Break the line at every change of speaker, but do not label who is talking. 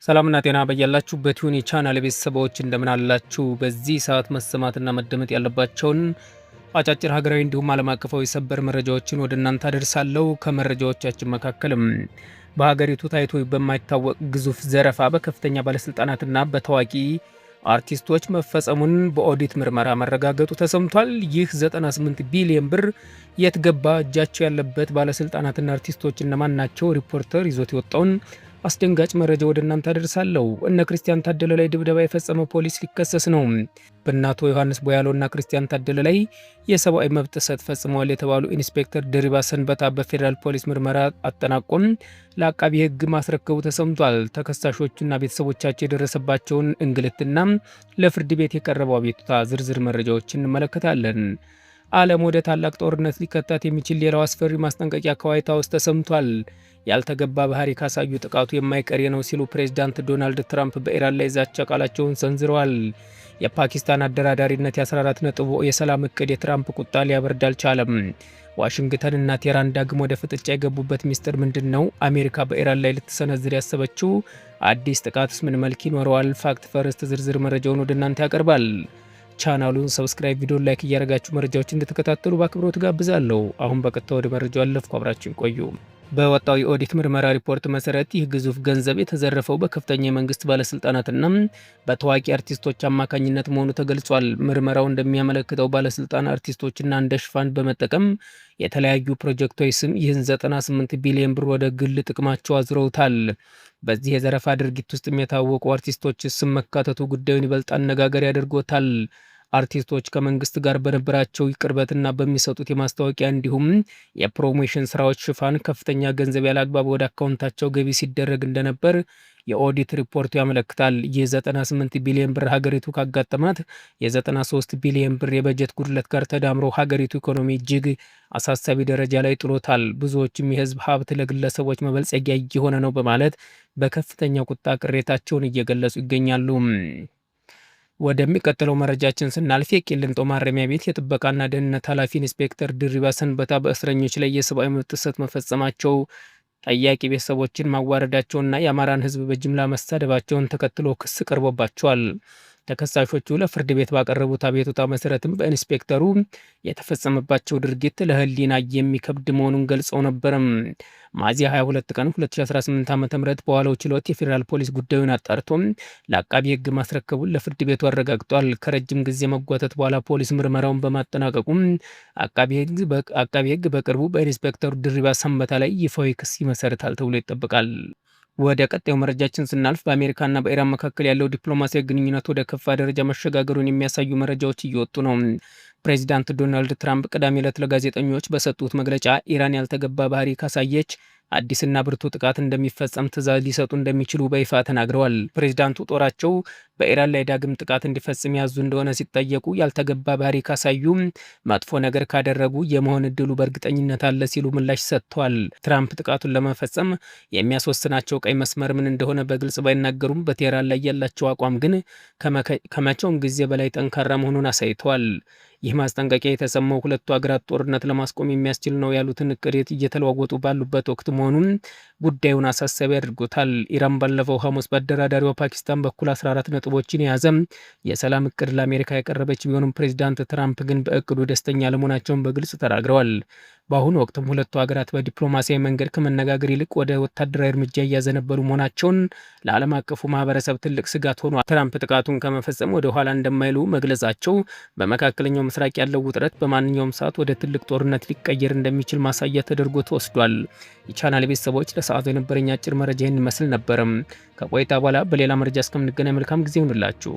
ሰላምና ጤና በያላችሁበት ይሁን የቻናል ቤተሰቦች እንደምን አላችሁ? በዚህ ሰዓት መሰማትና መደመጥ ያለባቸውን አጫጭር ሀገራዊ እንዲሁም ዓለም አቀፋዊ ሰበር መረጃዎችን ወደ እናንተ አደርሳለሁ። ከመረጃዎቻችን መካከልም በሀገሪቱ ታይቶ በማይታወቅ ግዙፍ ዘረፋ በከፍተኛ ባለስልጣናትና በታዋቂ አርቲስቶች መፈጸሙን በኦዲት ምርመራ መረጋገጡ ተሰምቷል። ይህ 98 ቢሊዮን ብር የት ገባ? እጃቸው ያለበት ባለስልጣናትና አርቲስቶች እነማን ናቸው? ሪፖርተር ይዞት የወጣውን አስደንጋጭ መረጃ ወደ እናንተ አደርሳለሁ። እነ ክርስቲያን ታደለ ላይ ድብደባ የፈጸመ ፖሊስ ሊከሰስ ነው። በእናቶ ዮሐንስ ቦያሎና ክርስቲያን ታደለ ላይ የሰብአዊ መብት ጥሰት ፈጽመዋል የተባሉ ኢንስፔክተር ድሪባ ሰንበታ በፌዴራል ፖሊስ ምርመራ አጠናቆም ለአቃቢ ሕግ ማስረከቡ ተሰምቷል። ተከሳሾቹና ቤተሰቦቻቸው የደረሰባቸውን እንግልትና ለፍርድ ቤት የቀረበው አቤቱታ ዝርዝር መረጃዎችን እንመለከታለን። ዓለም ወደ ታላቅ ጦርነት ሊከታት የሚችል ሌላው አስፈሪ ማስጠንቀቂያ ከዋይት ሀውስ ተሰምቷል። ያልተገባ ባህሪ ካሳዩ ጥቃቱ የማይቀር ነው ሲሉ ፕሬዝዳንት ዶናልድ ትራምፕ በኢራን ላይ ዛቻ ቃላቸውን ሰንዝረዋል። የፓኪስታን አደራዳሪነት የ14 ነጥቡ የሰላም እቅድ የትራምፕ ቁጣ ሊያበርድ አልቻለም። ዋሽንግተንና ቴህራን ዳግም ወደ ፍጥጫ የገቡበት ሚስጥር ምንድን ነው? አሜሪካ በኢራን ላይ ልትሰነዝር ያሰበችው አዲስ ጥቃትስ ምን መልክ ይኖረዋል? ፋክት ፈርስት ዝርዝር መረጃውን ወደ እናንተ ያቀርባል። ቻናሉን ሰብስክራይብ፣ ቪዲዮ ላይክ እያደረጋችሁ መረጃዎችን እንድትከታተሉ በአክብሮት ጋብዛለሁ። አሁን በቀጥታ ወደ መረጃው አለፍኩ። አብራችን ቆዩ። በወጣው የኦዲት ምርመራ ሪፖርት መሰረት ይህ ግዙፍ ገንዘብ የተዘረፈው በከፍተኛ የመንግስት ባለስልጣናትና በታዋቂ አርቲስቶች አማካኝነት መሆኑ ተገልጿል። ምርመራው እንደሚያመለክተው ባለስልጣን አርቲስቶችና እንደ ሽፋን በመጠቀም የተለያዩ ፕሮጀክቶች ስም ይህን 98 ቢሊዮን ብር ወደ ግል ጥቅማቸው አዝረውታል። በዚህ የዘረፋ ድርጊት ውስጥ የታወቁ አርቲስቶች ስም መካተቱ ጉዳዩን ይበልጥ አነጋጋሪ አድርጎታል። አርቲስቶች ከመንግስት ጋር በነበራቸው ቅርበትና በሚሰጡት የማስታወቂያ እንዲሁም የፕሮሞሽን ስራዎች ሽፋን ከፍተኛ ገንዘብ ያለአግባብ ወደ አካውንታቸው ገቢ ሲደረግ እንደነበር የኦዲት ሪፖርቱ ያመለክታል። የ98 ቢሊዮን ብር ሀገሪቱ ካጋጠማት የ93 ቢሊዮን ብር የበጀት ጉድለት ጋር ተዳምሮ ሀገሪቱ ኢኮኖሚ እጅግ አሳሳቢ ደረጃ ላይ ጥሎታል። ብዙዎችም የህዝብ ሀብት ለግለሰቦች መበልጸጊያ እየሆነ ነው በማለት በከፍተኛ ቁጣ ቅሬታቸውን እየገለጹ ይገኛሉ። ወደሚቀጥለው መረጃችን ስናልፍ የቂሊንጦ ማረሚያ ቤት የጥበቃና ደህንነት ኃላፊ ኢንስፔክተር ድሪባ ሰንበታ በእስረኞች ላይ የሰብአዊ መብት ጥሰት መፈጸማቸው ጠያቂ ቤተሰቦችን ማዋረዳቸውና የአማራን ህዝብ በጅምላ መሳደባቸውን ተከትሎ ክስ ቀርቦባቸዋል። ተከሳሾቹ ለፍርድ ቤት ባቀረቡት አቤቱታ መሰረትም በኢንስፔክተሩ የተፈጸመባቸው ድርጊት ለህሊና የሚከብድ መሆኑን ገልጸው ነበርም። ሚያዝያ 22 ቀን 2018 ዓ.ም በዋለው ችሎት የፌዴራል ፖሊስ ጉዳዩን አጣርቶ ለአቃቢ ህግ ማስረከቡን ለፍርድ ቤቱ አረጋግጧል። ከረጅም ጊዜ መጓተት በኋላ ፖሊስ ምርመራውን በማጠናቀቁ አቃቢ ህግ በቅርቡ በኢንስፔክተሩ ድሪባ ሰንበታ ላይ ይፋዊ ክስ ይመሰርታል ተብሎ ይጠበቃል። ወደ ቀጣዩ መረጃችን ስናልፍ በአሜሪካና በኢራን መካከል ያለው ዲፕሎማሲያዊ ግንኙነት ወደ ከፋ ደረጃ መሸጋገሩን የሚያሳዩ መረጃዎች እየወጡ ነው። ፕሬዚዳንት ዶናልድ ትራምፕ ቅዳሜ ዕለት ለጋዜጠኞች በሰጡት መግለጫ ኢራን ያልተገባ ባህሪ ካሳየች አዲስና ብርቱ ጥቃት እንደሚፈጸም ትዕዛዝ ሊሰጡ እንደሚችሉ በይፋ ተናግረዋል። ፕሬዚዳንቱ ጦራቸው በኢራን ላይ ዳግም ጥቃት እንዲፈጽም ያዙ እንደሆነ ሲጠየቁ ያልተገባ ባህሪ ካሳዩ፣ መጥፎ ነገር ካደረጉ የመሆን እድሉ በእርግጠኝነት አለ ሲሉ ምላሽ ሰጥተዋል። ትራምፕ ጥቃቱን ለመፈጸም የሚያስወስናቸው ቀይ መስመር ምን እንደሆነ በግልጽ ባይናገሩም በቴህራን ላይ ያላቸው አቋም ግን ከመቼውም ጊዜ በላይ ጠንካራ መሆኑን አሳይተዋል። ይህ ማስጠንቀቂያ የተሰማው ሁለቱ ሀገራት ጦርነት ለማስቆም የሚያስችል ነው ያሉትን እቅድ እየተለዋወጡ ባሉበት ወቅት መሆኑን ጉዳዩን አሳሳቢ አድርጎታል። ኢራን ባለፈው ሐሙስ በአደራዳሪዋ ፓኪስታን በኩል 14 ነጥቦችን የያዘ የሰላም እቅድ ለአሜሪካ ያቀረበች ቢሆንም ፕሬዚዳንት ትራምፕ ግን በእቅዱ ደስተኛ ለመሆናቸውን በግልጽ ተናግረዋል። በአሁኑ ወቅትም ሁለቱ ሀገራት በዲፕሎማሲያዊ መንገድ ከመነጋገር ይልቅ ወደ ወታደራዊ እርምጃ እያዘነበሉ መሆናቸውን ለዓለም አቀፉ ማህበረሰብ ትልቅ ስጋት ሆኗል። ትራምፕ ጥቃቱን ከመፈጸም ወደ ኋላ እንደማይሉ መግለጻቸው በመካከለኛው ምስራቅ ያለው ውጥረት በማንኛውም ሰዓት ወደ ትልቅ ጦርነት ሊቀየር እንደሚችል ማሳያ ተደርጎ ተወስዷል። የቻናል ቤተሰቦች ለሰዓቱ የነበረኝ አጭር መረጃ ይህን ይመስል ነበርም። ከቆይታ በኋላ በሌላ መረጃ እስከምንገናኝ መልካም ጊዜ ይሁንላችሁ።